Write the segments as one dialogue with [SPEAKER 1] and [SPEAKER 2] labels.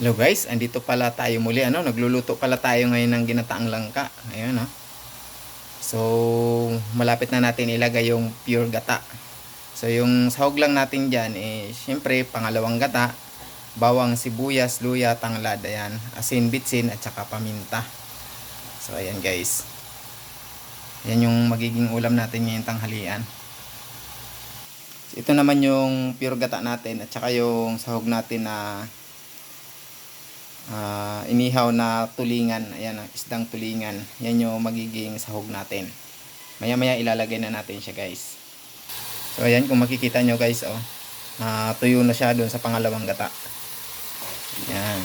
[SPEAKER 1] Hello guys, andito pala tayo muli, nagluluto pala tayo ngayon ng ginataang langka. Ayun, no. So, malapit na natin ilagay yung pure gata. So, yung sahog lang natin diyan syempre pangalawang gata, bawang, sibuyas, luya, tanglad, ayan, asin, bitsin at saka paminta. So, ayan guys. Yan yung magiging ulam natin ngayong tanghalian. So, ito naman yung pure gata natin at saka yung sahog natin na inihaw na tulingan. Ayan, isdang tulingan. Yan yung magiging sahog natin. Maya maya ilalagay na natin siya guys. So ayan, kung makikita nyo guys, tuyo na siya doon sa pangalawang gata. Ayan.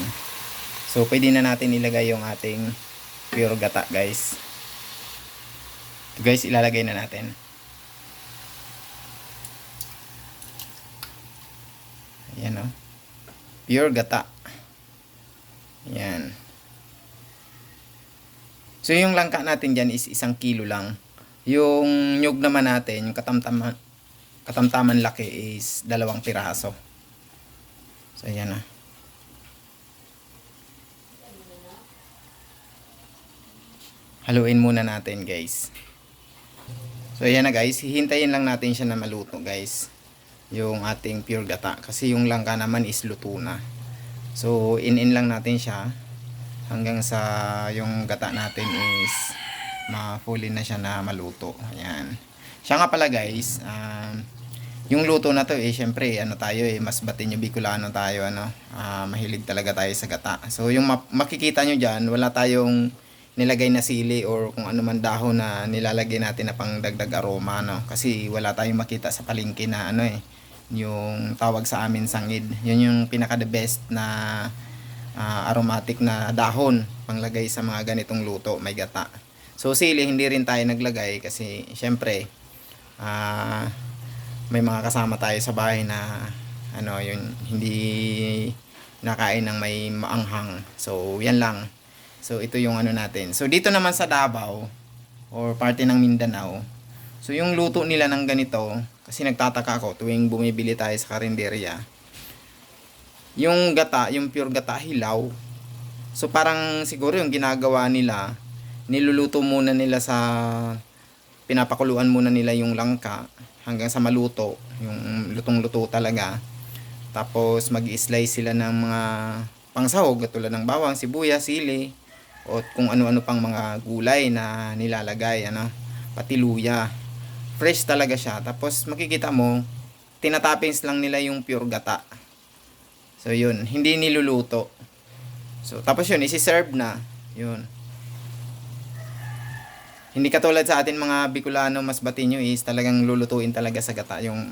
[SPEAKER 1] So pwede na natin ilagay yung ating pure gata guys. Ito guys, ilalagay na natin. Ayan, pure gata. Yan. So yung langka natin dyan is 1 kilo lang. Yung nyug naman natin, yung katamtaman laki is 2 piraso. So ayan na. Haluin muna natin guys. So ayan na guys, hihintayin lang natin siya na maluto guys. Yung ating pure gata. Kasi yung langka naman is luto na. So in lang natin siya hanggang sa yung gata natin is ma-fully na siya na maluto. Ayan. Siya nga pala guys, yung luto na to syempre tayo mas Batinyo Bicolano tayo, mahilig talaga tayo sa gata. So yung makikita nyo dyan, wala tayong nilagay na sili or kung ano man dahon na nilalagay natin na pang dagdag aroma, kasi wala tayong makita sa palengke na yung tawag sa amin sangid. Yun yung pinaka the best na aromatic na dahon panglagay sa mga ganitong luto, may gata. So sili hindi rin tayo naglagay kasi syempre may mga kasama tayo sa bahay na yun, hindi nakain ng may maanghang. So yan lang. So ito yung natin. So dito naman sa Davao or parte ng Mindanao, so yung luto nila ng ganito, kasi nagtataka ako tuwing bumibili tayo sa karinderya, yung gata, yung pure gata hilaw. So parang siguro yung ginagawa nila, niluluto muna nila pinapakuluan muna nila yung langka hanggang sa maluto, yung lutong-luto talaga. Tapos mag-i-slice sila ng mga pangsahog tulad ng bawang, sibuyas, sili, o kung ano-ano pang mga gulay na nilalagay, pati luya. Fresh talaga siya. Tapos makikita mo, tinatoppings lang nila yung pure gata. So yun, hindi niluluto. So tapos yun, isi-serve na. Yun. Hindi katulad sa atin mga Bicolano, mas Batinyo is talagang lulutuin talaga sa gata yung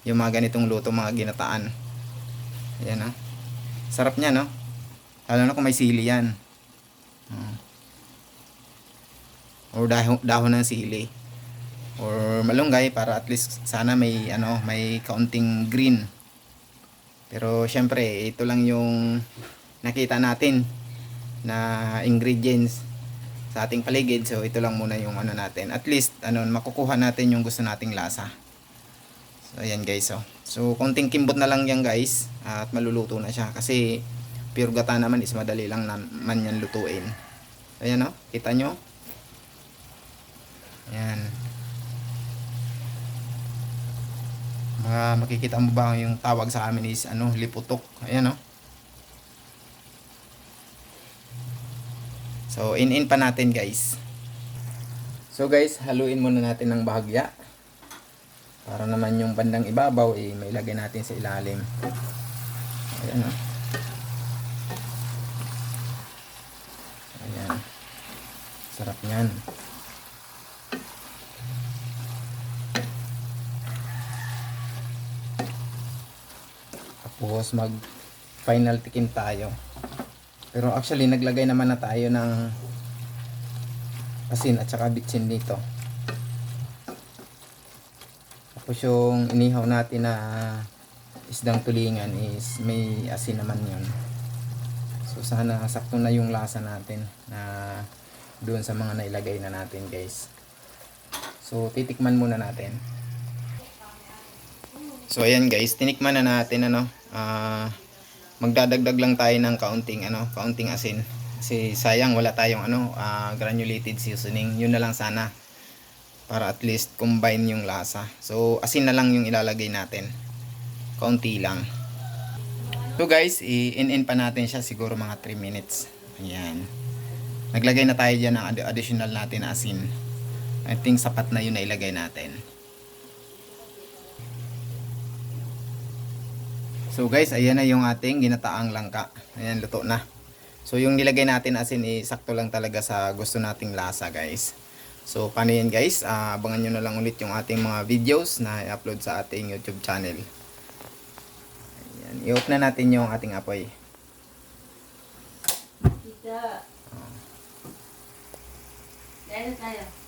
[SPEAKER 1] yung mga ganitong luto, mga ginataan. Ayan, sarap niya, lalo na kung may sili yan. Or dahon ng sili. Or malunggay para at least sana may may kaunting green. Pero syempre ito lang yung nakita natin na ingredients sa ating paligid. So ito lang muna yung natin. At least makukuha natin yung gusto nating lasa. So ayan guys, so konting kimbot na lang yan guys at maluluto na siya kasi pure gata naman is madali lang naman yan lutuin. So ayan, kita nyo. Ayan. Makikita mo ba yung tawag sa amin is liputok. Ayan, So in pa natin guys. So guys, haluin muna natin ng bahagya para naman yung bandang ibabaw mailagay natin sa ilalim. Ayan, ayan, sarap nyan. Tapos mag final tikim tayo. Pero actually naglagay naman na tayo ng asin at saka bitsin dito. Tapos yung inihaw natin na isdang tulingan is may asin naman yun. So sana sakto na yung lasa natin na doon sa mga nailagay na natin guys. So titikman muna natin. So ayan guys, tinikman na natin magdadagdag lang tayo ng kaunting asin. Kasi sayang wala tayong granulated seasoning. Yun na lang sana para at least combine yung lasa. So asin na lang yung ilalagay natin. Kaunti lang. So guys, i-in pa natin siya siguro mga 3 minutes. Ayan. Naglagay na tayo dyan ng additional natin na asin. I think sapat na yun na ilagay natin. So guys, ayan na yung ating ginataang langka. Ayan, luto na. So yung nilagay natin asin, sakto lang talaga sa gusto nating lasa guys. So paano yan guys? Abangan nyo na lang ulit yung ating mga videos na i-upload sa ating YouTube channel. Ayan, i-off na natin yung ating apoy.
[SPEAKER 2] Tita. Dahil tayo.